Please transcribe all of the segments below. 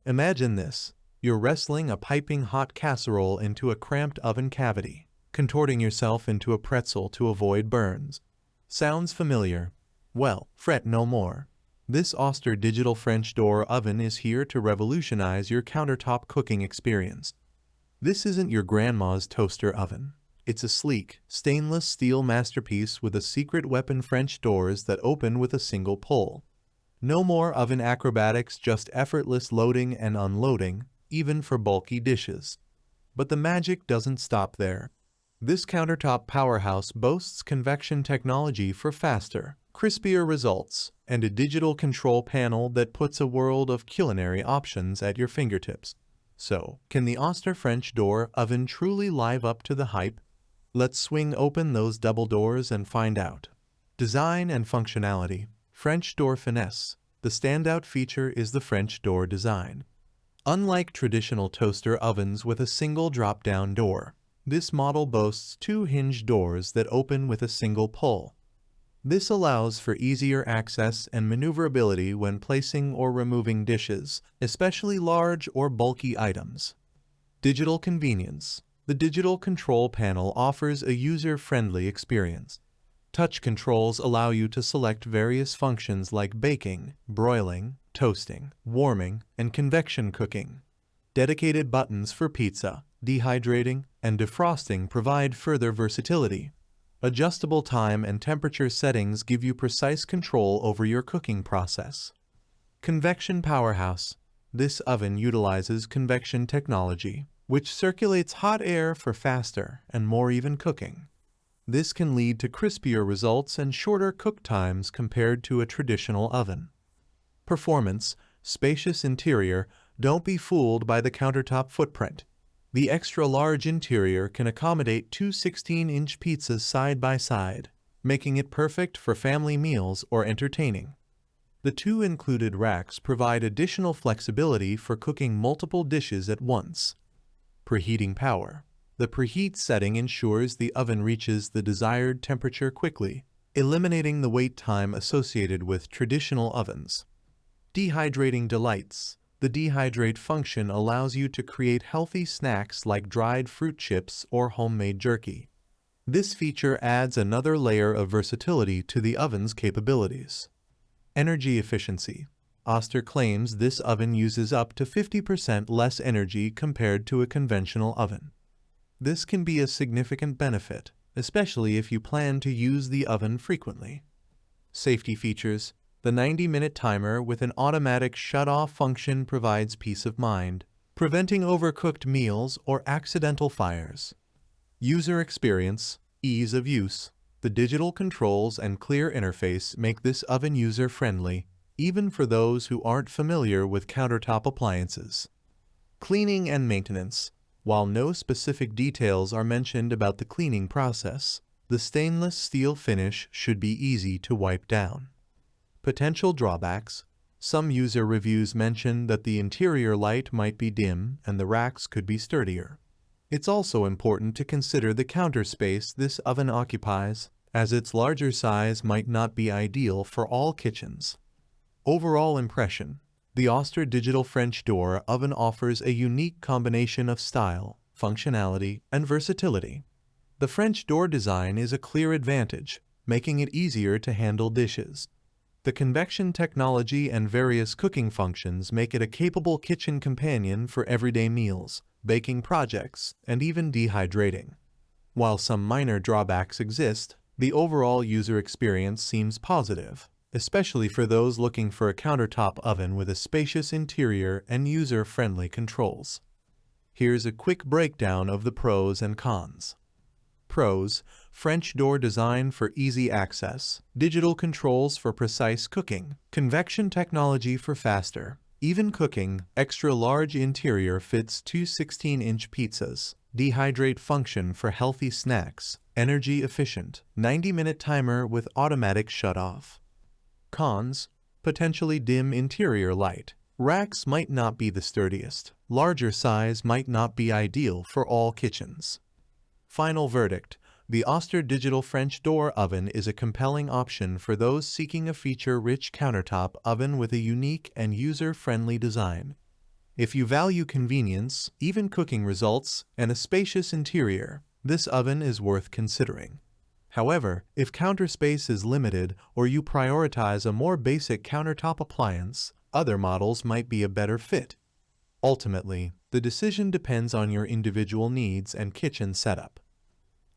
Imagine this. You're wrestling a piping hot casserole into a cramped oven cavity, contorting yourself into a pretzel to avoid burns. Sounds familiar? Well, fret no more. This Oster digital French door oven is here to revolutionize your countertop cooking experience. This isn't your grandma's toaster oven. It's a sleek, stainless steel masterpiece with a secret weapon: French doors that open with a single pull. No more oven acrobatics, just effortless loading and unloading, even for bulky dishes. But the magic doesn't stop there. This countertop powerhouse boasts convection technology for faster, crispier results, and a digital control panel that puts a world of culinary options at your fingertips. So, can the Oster French door oven truly live up to the hype? Let's swing open those double doors and find out. Design and functionality. French door finesse. The standout feature is the French door design. Unlike traditional toaster ovens with a single drop-down door, this model boasts two hinged doors that open with a single pull. This allows for easier access and maneuverability when placing or removing dishes, especially large or bulky items. Digital convenience. The digital control panel offers a user-friendly experience. Touch controls allow you to select various functions like baking, broiling, toasting, warming, and convection cooking. Dedicated buttons for pizza, dehydrating, and defrosting provide further versatility. Adjustable time and temperature settings give you precise control over your cooking process. Convection Powerhouse. This oven utilizes convection technology, which circulates hot air for faster and more even cooking. This can lead to crispier results and shorter cook times compared to a traditional oven. Performance. Spacious interior. Don't be fooled by the countertop footprint. The extra-large interior can accommodate two 16-inch pizzas side by side, making it perfect for family meals or entertaining. The two included racks provide additional flexibility for cooking multiple dishes at once. Preheating power. The preheat setting ensures the oven reaches the desired temperature quickly, eliminating the wait time associated with traditional ovens. Dehydrating delights. The dehydrate function allows you to create healthy snacks like dried fruit chips or homemade jerky. This feature adds another layer of versatility to the oven's capabilities. Energy efficiency. Oster claims this oven uses up to 50% less energy compared to a conventional oven. This can be a significant benefit, especially if you plan to use the oven frequently. Safety features. The 90-minute timer with an automatic shut-off function provides peace of mind, preventing overcooked meals or accidental fires. User experience. Ease of use. The digital controls and clear interface make this oven user-friendly, even for those who aren't familiar with countertop appliances. Cleaning and maintenance. While no specific details are mentioned about the cleaning process, the stainless steel finish should be easy to wipe down. Potential drawbacks. Some user reviews mention that the interior light might be dim and the racks could be sturdier. It's also important to consider the counter space this oven occupies, as its larger size might not be ideal for all kitchens. Overall impression. The Oster digital French door oven offers a unique combination of style, functionality, and versatility. The French door design is a clear advantage, making it easier to handle dishes. The convection technology and various cooking functions make it a capable kitchen companion for everyday meals, baking projects, and even dehydrating. While some minor drawbacks exist, the overall user experience seems positive, especially for those looking for a countertop oven with a spacious interior and user-friendly controls. Here's a quick breakdown of the pros and cons. Pros: French door design for easy access, digital controls for precise cooking, convection technology for faster, even cooking, extra-large interior fits two 16-inch pizzas, dehydrate function for healthy snacks, energy efficient, 90-minute timer with automatic shut-off. Cons: potentially dim interior light. Racks might not be the sturdiest. Larger size might not be ideal for all kitchens. Final verdict: the Oster digital French door oven is a compelling option for those seeking a feature-rich countertop oven with a unique and user-friendly design. If you value convenience, even cooking results, and a spacious interior, this oven is worth considering. However, if counter space is limited or you prioritize a more basic countertop appliance, other models might be a better fit. Ultimately, the decision depends on your individual needs and kitchen setup.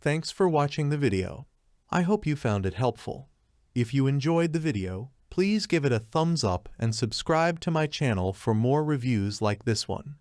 Thanks for watching the video. I hope you found it helpful. If you enjoyed the video, please give it a thumbs up and subscribe to my channel for more reviews like this one.